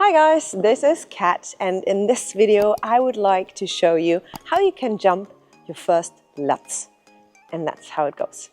Hi guys, this is Kat, and in this video I would like to show you how you can jump your first Lutz. And that's how it goes.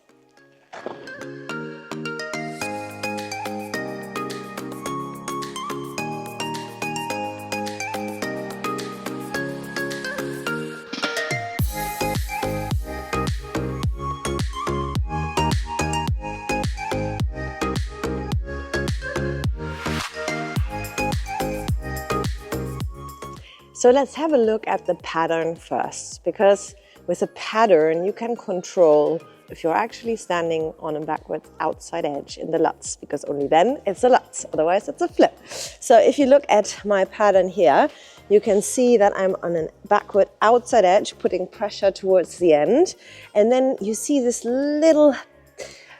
So let's have a look at the pattern first, because with a pattern you can control if you're actually standing on a backwards outside edge in the Lutz, because only then it's a Lutz, otherwise it's a flip. So if you look at my pattern here, you can see that I'm on a backward outside edge, putting pressure towards the end. And then you see this little,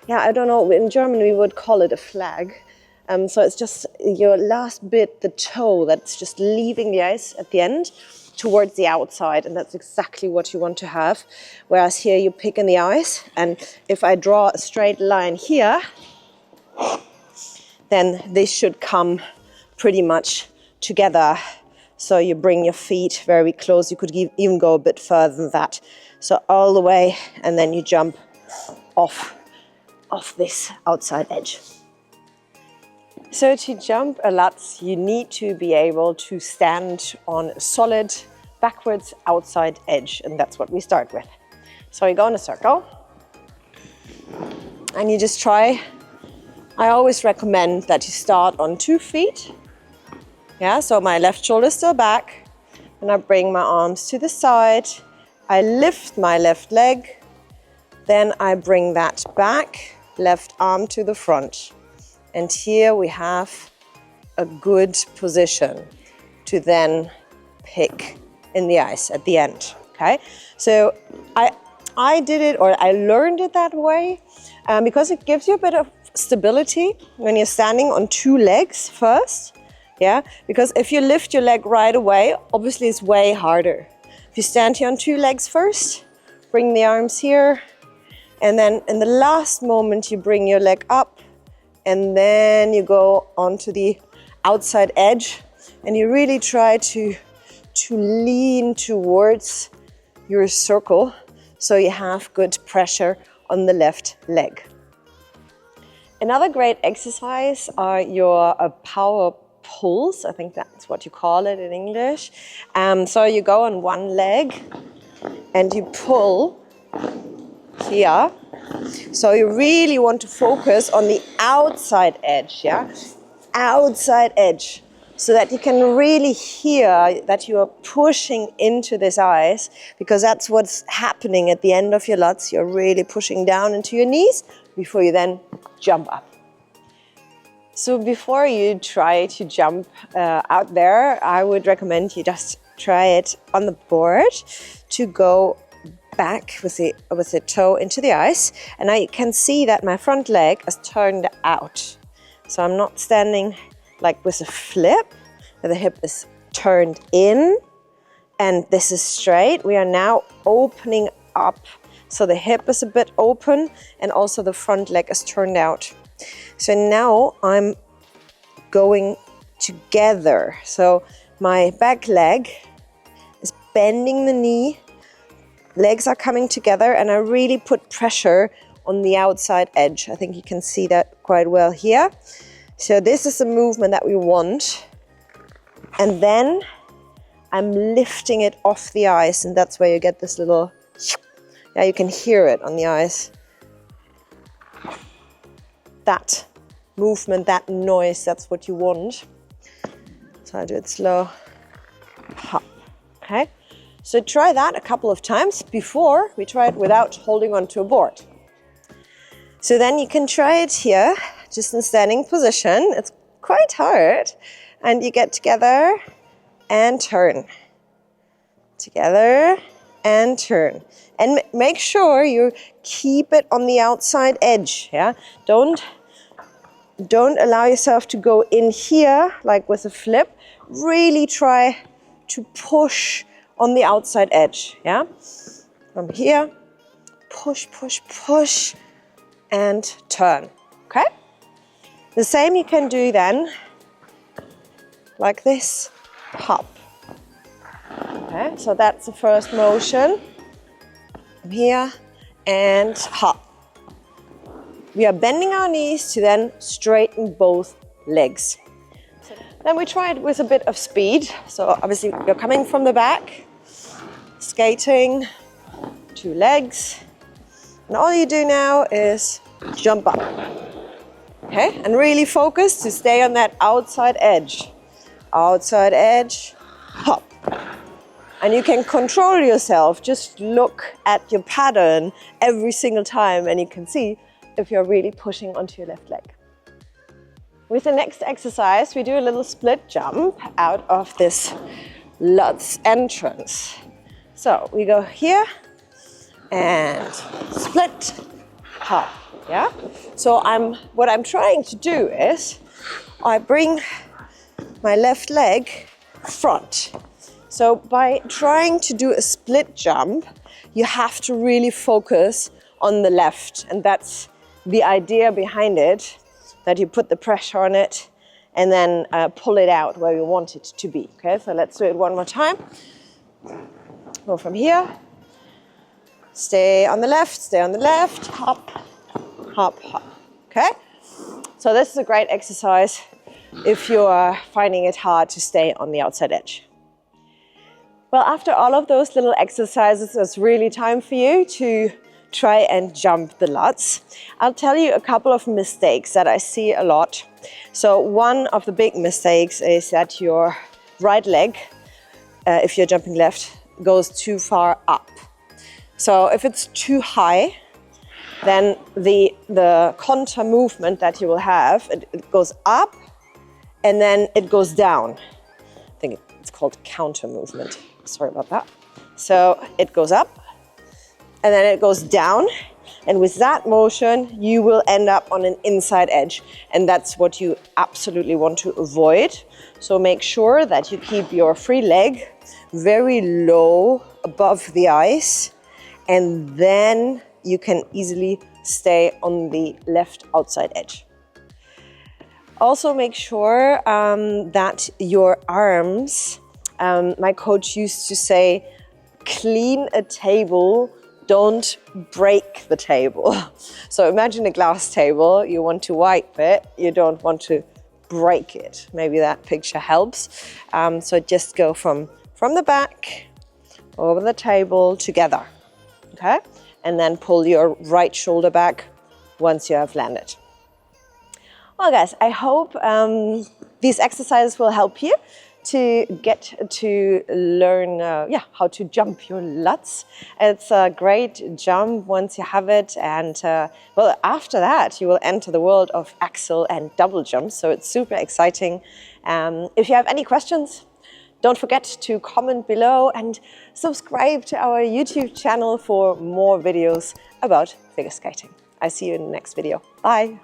I don't know, in German we would call it a flag. So it's just your last bit, the toe, that's just leaving the ice at the end towards the outside, and that's exactly what you want to have. Whereas here you pick in the ice, and if I draw a straight line here, then they should come pretty much together. So you bring your feet very close. You could even go a bit further than that. So all the way, and then you jump off this outside edge. So to jump a Lutz, you need to be able to stand on a solid backwards outside edge, and that's what we start with. So you go in a circle, and you just try. I always recommend that you start on 2 feet. So my left shoulder is still back, and I bring my arms to the side. I lift my left leg, then I bring that back, left arm to the front. And here we have a good position to then pick in the ice at the end, okay? So I did it, or I learned it that way because it gives you a bit of stability when you're standing on 2 legs first, Because if you lift your leg right away, obviously it's way harder. If you stand here on 2 legs first, bring the arms here, and then in the last moment you bring your leg up, and then you go onto the outside edge, and you really try to lean towards your circle so you have good pressure on the left leg. Another great exercise are your power pulls. I think that's what you call it in English. So you go on 1 leg and you pull here. So you really want to focus on the outside edge, outside edge, so that you can really hear that you are pushing into this ice, because that's what's happening at the end of your Lutz. You're really pushing down into your knees before you then jump up. So before you try to jump out there, I would recommend you just try it on the board to go back with the toe into the ice, and now you can see that my front leg is turned out. So I'm not standing like with a flip, where the hip is turned in and this is straight. We are now opening up, so the hip is a bit open and also the front leg is turned out. So now I'm going together. So my back leg is bending the knee, legs are coming together, and I really put pressure on the outside edge. I think you can see that quite well here. So this is the movement that we want. And then I'm lifting it off the ice, and that's where you get this little, you can hear it on the ice. That movement, that noise, that's what you want. So I do it slow. Hop. Okay. So try that a couple of times before we try it without holding onto a board. So then you can try it here, just in standing position. It's quite hard. And you get together and turn. Together and turn. And make sure you keep it on the outside edge. Don't allow yourself to go in here like with a flip. Really try to push on the outside edge, From here, push, push, push, and turn, okay? The same you can do then like this, hop. Okay, so that's the first motion. From here and hop. We are bending our knees to then straighten both legs. Then we try it with a bit of speed. So obviously you're coming from the back, skating, 2 legs. And all you do now is jump up. Okay, and really focus to stay on that outside edge. Outside edge, hop. And you can control yourself. Just look at your pattern every single time and you can see if you're really pushing onto your left leg. With the next exercise, we do a little split jump out of this Lutz entrance. So we go here and split, hop, yeah? So what I'm trying to do is I bring my left leg front. So by trying to do a split jump, you have to really focus on the left. And that's the idea behind it, that you put the pressure on it and then pull it out where you want it to be. Okay, so let's do it one more time. Go from here. Stay on the left, hop, hop, hop. Okay? So this is a great exercise if you are finding it hard to stay on the outside edge. Well, after all of those little exercises, it's really time for you to try and jump the Lutz. I'll tell you a couple of mistakes that I see a lot. So one of the big mistakes is that your right leg, if you're jumping left, goes too far up. So if it's too high, then the contour movement that you will have, it goes up and then it goes down. I think it's called counter movement. Sorry about that. So it goes up and then it goes down. And with that motion, you will end up on an inside edge. And that's what you absolutely want to avoid. So make sure that you keep your free leg very low above the ice. And then you can easily stay on the left outside edge. Also make sure that your arms, my coach used to say, clean a table, don't break the table. So imagine a glass table, you want to wipe it, you don't want to break it. Maybe that picture helps. So just go from the back, over the table, together, okay? And then pull your right shoulder back once you have landed. Well guys, I hope these exercises will help you to get to learn how to jump your Lutz. It's a great jump once you have it, and well, after that you will enter the world of axel and double jumps, so it's super exciting. If you have any questions, don't forget to comment below and subscribe to our YouTube channel for more videos about figure skating. I see you in the next video. Bye!